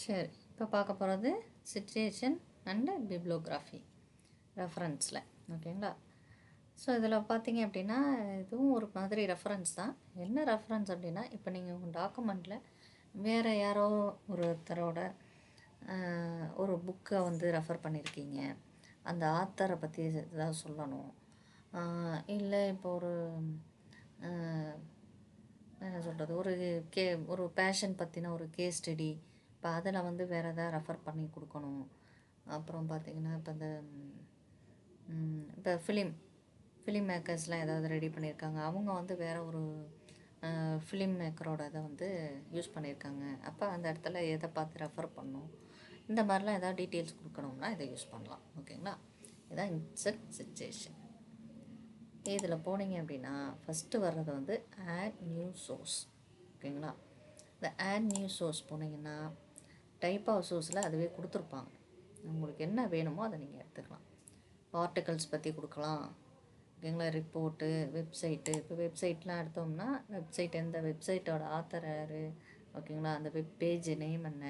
சரி, இப்போ பார்க்க போகிறது சிச்சுவேஷன் அண்டு பிப்ளோகிராஃபி ரெஃபரன்ஸில். ஓகேங்களா? ஸோ இதில் பார்த்தீங்க அப்படின்னா இதுவும் ஒரு மாதிரி ரெஃபரன்ஸ் தான். என்ன ரெஃபரன்ஸ் அப்படின்னா, இப்போ நீங்கள் உங்கள் டாக்குமெண்ட்டில் வேறு யாரோ ஒருத்தரோட ஒரு புக்கை வந்து ரெஃபர் பண்ணியிருக்கீங்க, அந்த ஆத்தரை பற்றி ஏதாவது சொல்லணும், இல்லை இப்போ ஒரு என்ன சொல்கிறது, ஒரு பேஷன் பற்றின ஒரு கேஸ் ஸ்டடி, இப்போ அதில் வந்து வேறு எதாவது ரெஃபர் பண்ணி கொடுக்கணும். அப்புறம் பார்த்திங்கன்னா இப்போ இந்த இப்போ ஃபிலிம் மேக்கர்ஸ்லாம் ஏதாவது ரெடி பண்ணியிருக்காங்க, அவங்க வந்து வேறு ஒரு ஃபிலிம் மேக்கரோட இதை வந்து யூஸ் பண்ணியிருக்காங்க, அப்போ அந்த இடத்துல எதை பார்த்து ரெஃபர் பண்ணணும், இந்த மாதிரிலாம் ஏதாவது டீட்டெயில்ஸ் கொடுக்கணும்னா இதை யூஸ் பண்ணலாம். ஓகேங்களா? இதுதான் இன்சர்ட் சிச்சுவேஷன். இதில் போனீங்க அப்படின்னா ஃபஸ்ட்டு வர்றது வந்து ஆட் நியூ சோர்ஸ். ஓகேங்களா? இந்த ஆட் நியூ சோர்ஸ் போனீங்கன்னா டைப் ஆஃப் சோர்ஸில் அதுவே கொடுத்துருப்பாங்க. உங்களுக்கு என்ன வேணுமோ அதை நீங்கள் எடுத்துக்கலாம். ஆர்டிகல்ஸ் பற்றி கொடுக்கலாம். ஓகேங்களா? Report, website. இப்போ வெப்சைட்லாம் எடுத்தோம்னா வெப்சைட் எந்த வெப்சைட்டோட ஆத்தர் யார், ஓகேங்களா, அந்த வெப் பேஜ் நேம் என்ன,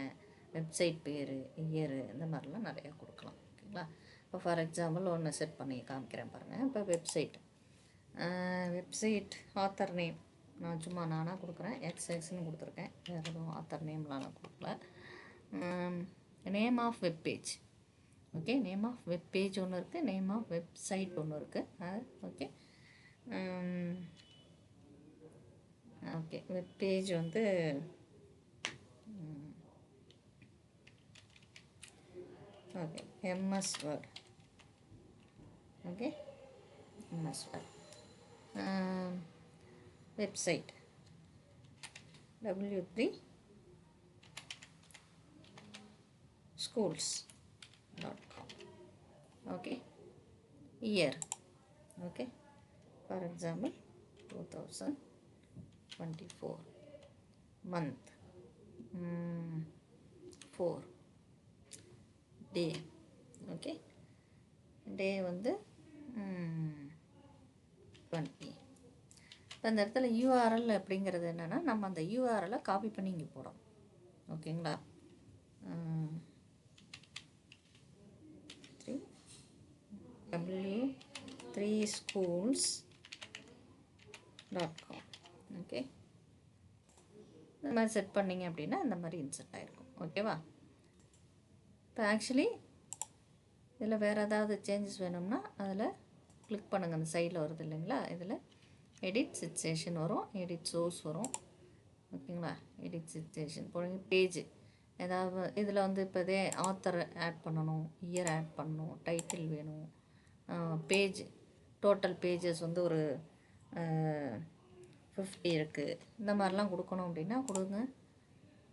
வெப்சைட் பேர், இயரு, இந்த மாதிரிலாம் நிறையா கொடுக்கலாம். ஓகேங்களா? இப்போ ஃபார் எக்ஸாம்பிள் ஒன்று செட் பண்ணி காமிக்கிறேன் பாருங்கள். இப்போ வெப்சைட் ஆத்தர் நேம் நான் சும்மா நானாக கொடுக்குறேன், எக்ஸ்ன்னு கொடுத்துருக்கேன். வேறு எதுவும் ஆத்தர் நேம்லாம் நான் கொடுக்கல. Name of web page. Okay, name of web page ஒன்று இருக்குது, நேம் ஆஃப் வெப்சைட் ஒன்று இருக்குது. ஓகே ஓகே வெப் பேஜ் வந்து okay MS Word. Okay, MS Word. Website W3 schools.com. okay, year, okay, for example 2024, month 4, day, okay, day வந்து 20. இப்போ அந்த இடத்துல URL அப்படிங்கிறது என்னென்னா, நம்ம அந்த யூஆர்எலை காப்பி பண்ணி இங்கே போடும். ஓகேங்களா? W3 schools.com. ஓகே, இந்த மாதிரி செட் பண்ணிங்க அப்படின்னா இந்த மாதிரி இன்சர்ட் ஆகிருக்கும். ஓகேவா? இப்போ ஆக்சுவலி இதில் வேறு ஏதாவது சேஞ்சஸ் வேணும்னா அதில் கிளிக் பண்ணுங்கள். அந்த சைடில் வருது இல்லைங்களா, இதில் எடிட் சிச்சுவேஷன் வரும், எடிட் சோர்ஸ் வரும். ஓகேங்களா? எடிட் சிச்சுவேஷன் போடுங்க. பேஜ் ஏதாவது இதில் வந்து இப்போ இதே ஆத்தர் ஆட் பண்ணணும், இயர் ஆட் பண்ணணும், டைட்டில் வேணும், பேஜ் டோட்டல் பேஜஸ் வந்து ஒரு 50 இருக்குது, இந்த மாதிரிலாம் கொடுக்கணும் அப்படின்னா கொடுங்க.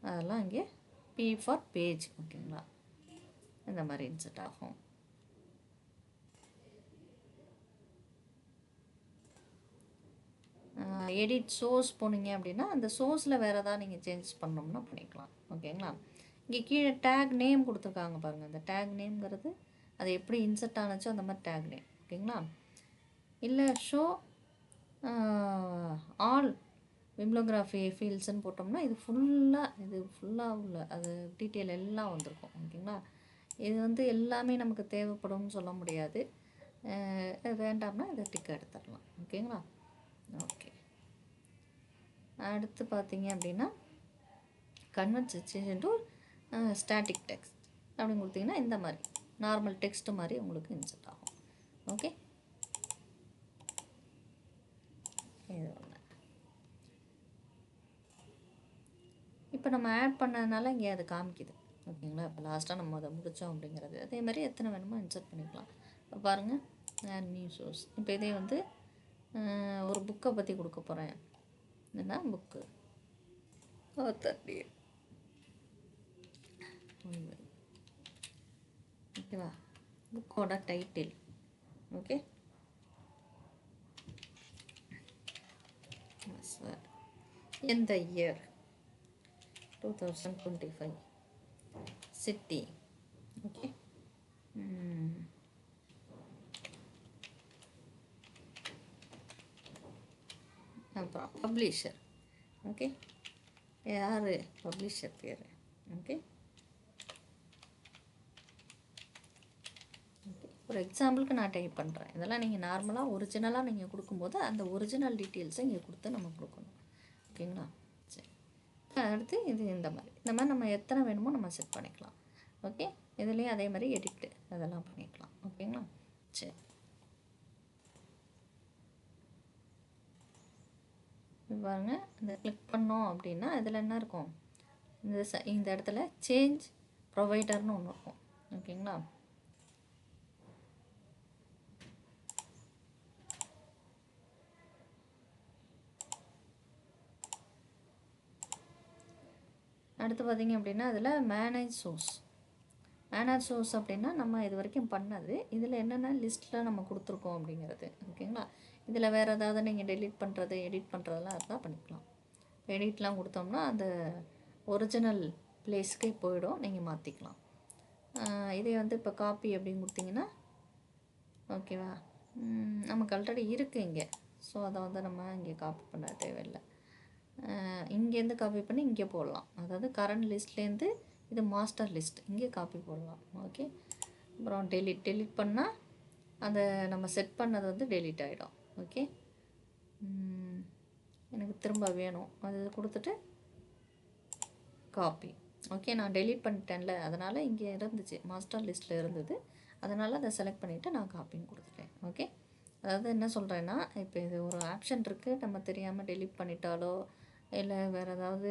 அதெல்லாம் இங்கே P ஃபார் பேஜ். ஓகேங்களா? இந்த மாதிரி இன்சர்ட் ஆகும். எடிட் சோர்ஸ் போனீங்க அப்படின்னா அந்த சோர்ஸில் வேறு ஏதாவது நீங்கள் சேஞ்சஸ் பண்ணோம்னா பண்ணிக்கலாம். ஓகேங்களா? இங்கே கீழே டேக் நேம் கொடுத்துருக்காங்க பாருங்கள். அந்த டேக் நேம்ங்கிறது அது எப்படி இன்சர்ட் ஆனச்சோ அந்த மாதிரி டேக் நேம். ஓகேங்களா? இல்லை ஷோ ஆல் பிப்ளியோகிராஃபி ஃபீல்ட்ஸ்ன்னு போட்டோம்னா இது ஃபுல்லாக உள்ள அது டீட்டெயில் எல்லாம் வந்திருக்கும். ஓகேங்களா? இது வந்து எல்லாமே நமக்கு தேவைப்படும்னு சொல்ல முடியாது. வேண்டாம்னா இதை டிக் எடுத்துடலாம். ஓகேங்களா? ஓகே, அடுத்து பார்த்தீங்க அப்படின்னா convert situation to static text அப்படின்னு கொடுத்தீங்கன்னா இந்த மாதிரி நார்மல் டெக்ஸ்ட் மாதிரி உங்களுக்கு இன்சர்ட் ஆகும். ஓகே, இது ஒன்று. இப்போ நம்ம ஆட் பண்ணதுனால இங்கே அது காமிக்குது. ஓகேங்களா? இப்போ லாஸ்ட்டாக நம்ம அதை முடித்தோம் அப்படிங்கிறது. அதே மாதிரி எத்தனை வேணுமோ இன்சர்ட் பண்ணிக்கலாம். இப்போ பாருங்கள், ஆட் நியூ சோர்ஸ். இப்போ இதே வந்து ஒரு புக்கை பற்றி கொடுக்க போகிறேன். என்னன்னா புக்கு ஆத்தர் நேம். ஓகேவா? புக்கோட டைட்டில். ஓகே, எந்த இயர் 2025, சிட்டி. ஓகே, அப்புறம் பப்ளிஷர். ஓகே, யார் பப்ளிஷர் பேர். ஓகே, ஒரு எக்ஸாம்பிளுக்கு நான் டைப் பண்ணுறேன். இதெல்லாம் நீங்கள் நார்மலாக ஒரிஜினலாக நீங்கள் கொடுக்கும்போது அந்த ஒரிஜினல் டீட்டெயில்ஸை இங்கே கொடுத்து நம்ம கொடுக்கணும். ஓகேங்களா? சரி, அடுத்து இது இந்த மாதிரி நம்ம எத்தனை வேணுமோ நம்ம செட் பண்ணிக்கலாம். ஓகே, இதுலேயும் அதே மாதிரி எடிட்டு அதெல்லாம் பண்ணிக்கலாம். ஓகேங்களா? சரி, பாருங்க, இந்த கிளிக் பண்ணோம் அப்படின்னா இதில் என்ன இருக்கும், இந்த இடத்துல சேஞ்ச் ப்ரொவைடர்னு ஒன்று இருக்கும். ஓகேங்களா? அடுத்து பார்த்திங்க அப்படின்னா அதில் மேனேஜ் சோர்ஸ் அப்படின்னா நம்ம இது வரைக்கும் பண்ணது, இதில் என்னென்ன லிஸ்ட்டில் நம்ம கொடுத்துருக்கோம் அப்படிங்கிறது. ஓகேங்களா? இதில் வேறு ஏதாவது நீங்கள் டெலீட் பண்ணுறது எடிட் பண்ணுறதெல்லாம் இருந்தால் பண்ணிக்கலாம். எடிட்லாம் கொடுத்தோம்னா அந்த ஒரிஜினல் பிளேஸ்க்கே போயிடும், நீங்கள் மாற்றிக்கலாம். இதே வந்து இப்போ காப்பி அப்படின்னு கொடுத்திங்கன்னா ஓகேவா, நமக்கு ஆல்ரெடி இருக்குது இங்கே. ஸோ அதை வந்து நம்ம இங்கே காப்பி பண்ண தேவையில்லை. இங்கேருந்து காப்பி பண்ணி இங்கே போடலாம். அதாவது கரண்ட் லிஸ்ட்லேருந்து இது மாஸ்டர் லிஸ்ட், இங்கே காப்பி போடலாம். ஓகே, அப்புறம் டெலிட் பண்ணால் அந்த நம்ம செட் பண்ணது வந்து டெலிட் ஆகிடும். ஓகே, எனக்கு திரும்ப வேணும் அது கொடுத்துட்டு காப்பி. ஓகே, நான் டெலிட் பண்ணிட்டேன்ல, அதனால் இங்கே இருந்துச்சு மாஸ்டர் லிஸ்ட்டில் இருந்தது, அதனால் அதை செலக்ட் பண்ணிவிட்டு நான் காப்பின்னு கொடுத்துட்டேன். ஓகே, அதாவது என்ன சொல்கிறேன்னா, இப்போ இது ஒரு ஆப்ஷன் இருக்குது, நம்ம தெரியாமல் டெலிட் பண்ணிட்டாலோ இல்லை வேறு ஏதாவது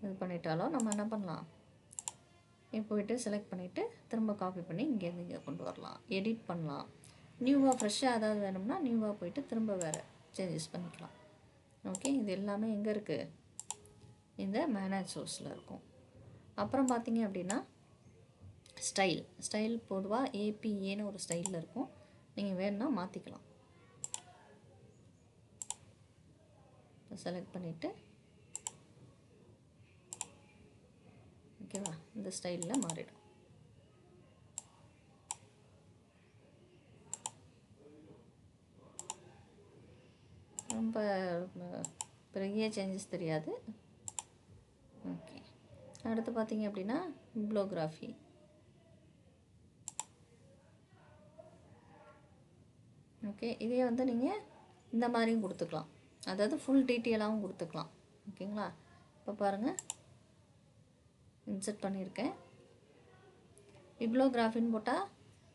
இது பண்ணிட்டாலோ நம்ம என்ன பண்ணலாம், போய்ட்டு செலக்ட் பண்ணிவிட்டு திரும்ப காப்பி பண்ணி இங்கேருந்து இங்கே கொண்டு வரலாம், எடிட் பண்ணலாம். நியூவாக ஃப்ரெஷ்ஷாக ஏதாவது வேணும்னா நியூவாக போய்ட்டு திரும்ப வேறு சேஞ்சஸ் பண்ணிக்கலாம். ஓகே, இது எல்லாமே எங்கே இருக்குது, இந்த மேனேஜ் சோர்ஸில் இருக்கும். அப்புறம் பார்த்திங்க அப்படின்னா ஸ்டைல் பொதுவாக ஏபிஏன்னு ஒரு ஸ்டைலில் இருக்கும், நீங்கள் வேணும்னா மாற்றிக்கலாம். செலக்ட் பண்ணிவிட்டு ஓகேவா, இந்த ஸ்டைலில் மாறிடும். ரொம்ப பெரிய சேஞ்சஸ் தெரியாது. ஓகே, அடுத்து பார்த்தீங்க அப்படின்னா பிப்ளியோகிராஃபி. ஓகே, இதே வந்து நீங்கள் இந்த மாதிரியும் கொடுத்துக்கலாம், அதாவது ஃபுல் டீட்டெயிலாகவும் கொடுத்துக்கலாம். ஓகேங்களா? இப்போ பாருங்கள், இன்சர்ட் பண்ணியிருக்கேன். பிப்ளியோகிராஃபின்னு போட்டால்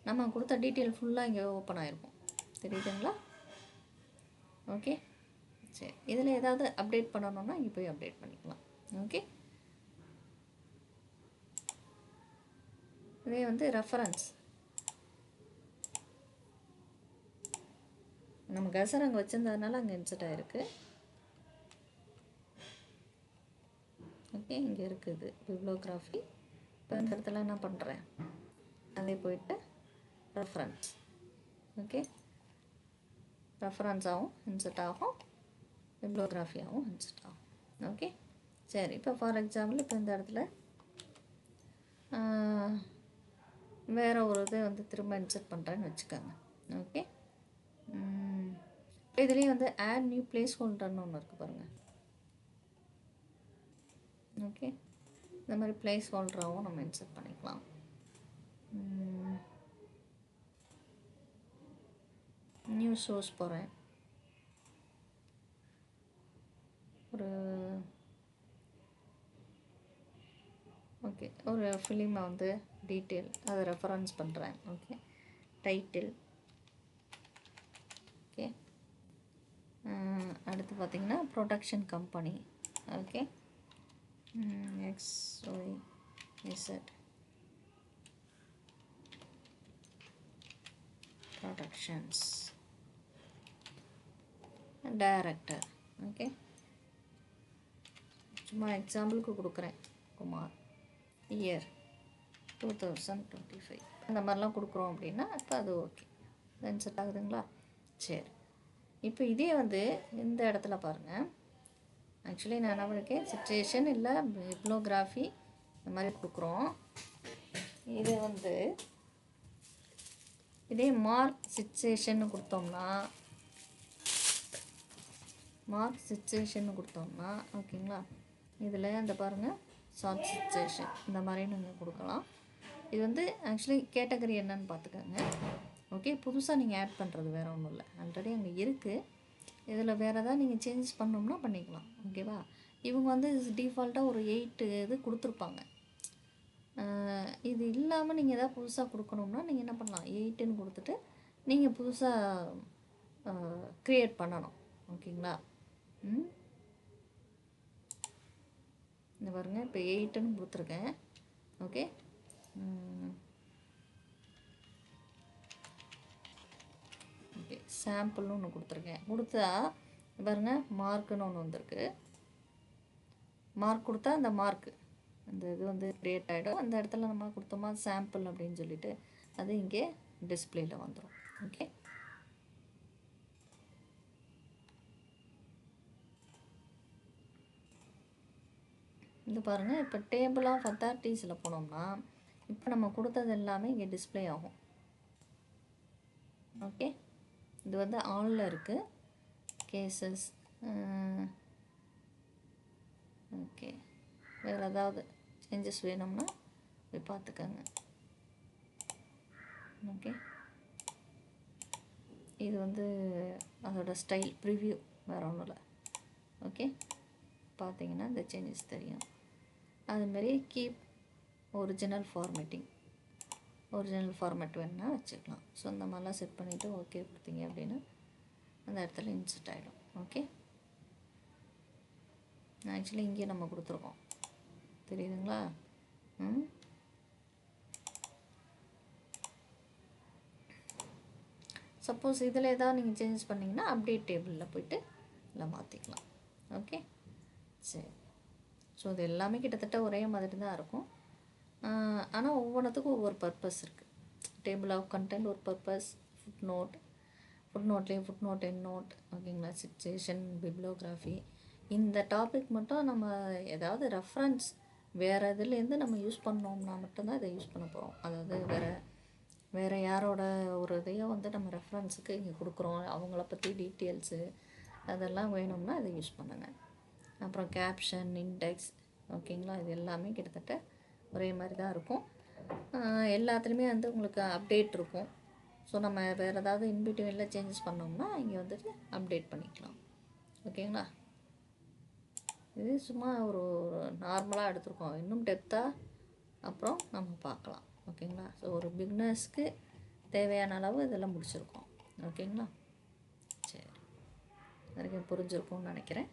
நம்ம கொடுத்த டீட்டெயில் ஃபுல்லாக இங்கே ஓப்பன் ஆகிருக்கும், தெரியுதுங்களா? ஓகே, சரி, இதில் ஏதாவது அப்டேட் பண்ணணுன்னா இங்கே போய் அப்டேட் பண்ணிக்கலாம். ஓகே, இதே வந்து ரெஃபரன்ஸ், நம்ம கசர் அங்கே வச்சுருந்ததுனால அங்கே இன்சர்ட் ஆகிருக்கு. ஓகே, இங்கே இருக்குது பிப்ளியோகிராஃபி. இப்போ இந்த இடத்துல என்ன பண்ணுறேன், அதே போயிட்டு ரெஃபரன்ஸ். ஓகே, ரெஃபரன்ஸாகவும் இன்சர்ட் ஆகும், பிப்ளியோகிராஃபியாகவும் இன்சர்ட் ஆகும். ஓகே, சரி, இப்போ ஃபார் எக்ஸாம்பிள் இப்போ இந்த இடத்துல வேறு ஒரு இது வந்து திரும்ப இன்சர்ட் பண்ணுறேன்னு வச்சுக்கோங்க. ஓகே, இதுலேயே வந்து ஆட் நியூ பிளேஸ் ஹோல்டர்னு ஒன்று இருக்குது பாருங்கள். ஓகே, இந்த மாதிரி பிளேஸ் ஹோல்டராகவும் நம்ம இன்சர்ட் பண்ணிக்கலாம். நியூ சோர்ஸ் போகிறேன், ஒரு ஓகே ஒரு ஃபிலிமை வந்து டீட்டெயில் அதை ரெஃபரன்ஸ் பண்ணுறேன். Okay, title. ஓகே, அடுத்து பார்த்திங்கன்னா production company. Okay, XYZ productions, director. Okay, சும்மா எக்ஸாம்பிளுக்கு கொடுக்குறேன், குமார், இயர் 2025, அந்த மாதிரிலாம் கொடுக்குறோம் அப்படின்னா இப்போ அது ஓகே, இன்சர்ட் ஆகுதுங்களா? சரி, இப்போ இதே வந்து இந்த இடத்துல பாருங்கள், ஆக்சுவலி நான் என்ன பண்ணியிருக்கேன், சிச்சுவேஷன் இல்லை பிப்ளியோகிராஃபி இந்த மாதிரி கொடுக்குறோம். இது வந்து இதே மார்க் சிச்சுவேஷன்னு கொடுத்தோம்னா ஓகேங்களா, இதில் இந்த பாருங்கள் ஷார்ட் சிச்சுவேஷன் இந்த மாதிரி நீங்கள் கொடுக்கலாம். இது வந்து ஆக்சுவலி கேட்டகரி என்னன்னு பார்த்துக்கோங்க. ஓகே, புதுசாக நீங்கள் ஆட் பண்ணுறது வேறு ஒன்றும் இல்லை, ஆல்ரெடி அங்கே இருக்குது. இதில் வேறு எதாவது நீங்கள் சேஞ்சஸ் பண்ணோம்னா பண்ணிக்கலாம். ஓகேவா? இவங்க வந்து டிஃபால்ட்டாக ஒரு 8 இது கொடுத்துருப்பாங்க. இது இல்லாமல் நீங்கள் எதாவது புதுசாக கொடுக்கணும்னா நீங்கள் என்ன பண்ணலாம், 8ன்னு கொடுத்துட்டு நீங்கள் புதுசாக க்ரியேட் பண்ணணும். ஓகேங்களா? இந்த பாருங்கள், இப்போ 8ன்னு கொடுத்துருக்கேன். ஓகே, ஓகே, சாம்பிள்னு ஒன்று கொடுத்துருக்கேன். கொடுத்தா பாருங்கள், மார்க்குன்னு ஒன்று வந்திருக்கு. மார்க் கொடுத்தா அந்த மார்க்கு அந்த இது வந்து க்ரியேட் ஆகிடும். அந்த இடத்துல நம்ம கொடுத்தோமா சாம்பிள் அப்படின்னு சொல்லிட்டு அது இங்கே டிஸ்பிளேயில் வந்துடும். ஓகே, இது பாருங்கள், இப்போ டேபிள் ஆஃப் அத்தாரிட்டிஸில் போனோம்னா இப்போ நம்ம கொடுத்தது எல்லாமே இங்கே டிஸ்பிளே ஆகும். ஓகே, இது வந்து ஆனில் இருக்குது. கேசஸ், ஓகே, வேறு ஏதாவது சேஞ்சஸ் வேணும்னா போய் பார்த்துக்கோங்க. ஓகே, இது வந்து அதோட ஸ்டைல் ப்ரிவ்யூ, வேறு ஒன்றும் இல்லை. ஓகே, பார்த்தீங்கன்னா இந்த சேஞ்சஸ் தெரியும். அதுமாரி keep original formatting, original format வேணுன்னா வச்சுக்கலாம். ஸோ இந்த மாதிரிலாம் செட் பண்ணிவிட்டு ஓகே கொடுத்தீங்க அப்படின்னா அந்த இடத்துல இன்சர்ட் ஆகிடும். ஓகே, ஆக்சுவலி இங்கேயே நம்ம கொடுத்துருக்கோம், தெரியுதுங்களா? சப்போஸ் இதில் ஏதாவது நீங்கள் சேஞ்சஸ் பண்ணிங்கன்னா அப்டேட் டேபிளில் போய்ட்டு இல்லை மாற்றிக்கலாம். ஓகே, சரி. ஸோ இது எல்லாமே கிட்டத்தட்ட ஒரே மாதிரி தான் இருக்கும். ஆனால் ஒவ்வொன்றுத்துக்கும் ஒவ்வொரு பர்பஸ் இருக்குது. டேபிள் ஆஃப் கண்டென்ட் ஒரு பர்பஸ், ஃபுட் நோட்லேயும் ஃபுட் நோட், எண்ட் நோட், ஓகேங்களா, சிச்சுவேஷன், பிப்ளியோகிராஃபி. இந்த டாபிக் மட்டும் நம்ம ஏதாவது ரெஃபரன்ஸ் வேறு இதுலேருந்து நம்ம யூஸ் பண்ணோம்னா மட்டும்தான் இதை யூஸ் பண்ண போகிறோம். அதாவது வேறு யாரோட ஒரு இதையும் வந்து நம்ம ரெஃபரன்ஸுக்கு இங்கே கொடுக்குறோம், அவங்கள பற்றி டீட்டெயில்ஸு அதெல்லாம் வேணும்னா இதை யூஸ் பண்ணுங்கள். அப்புறம் கேப்ஷன், இண்டெக்ஸ், ஓகேங்களா, இது எல்லாமே கிட்டத்தட்ட ஒரே மாதிரி தான் இருக்கும். எல்லாத்துலேயுமே வந்து உங்களுக்கு அப்டேட் இருக்கும். ஸோ நம்ம வேறு ஏதாவது இன்பிட்வீனில் சேஞ்சஸ் பண்ணோம்னா இங்கே வந்துட்டு அப்டேட் பண்ணிக்கலாம். ஓகேங்களா? இது சும்மா ஒரு நார்மலாக எடுத்துருக்கோம். இன்னும் டெப்த்தாக அப்புறம் நம்ம பார்க்கலாம். ஓகேங்களா? ஸோ ஒரு பிகினர்ஸ்க்கு தேவையான அளவு இதெல்லாம் முடிச்சிருக்கோம். ஓகேங்களா? சரி, வரைக்கும் புரிஞ்சிருக்கும்னு நினைக்கிறேன்.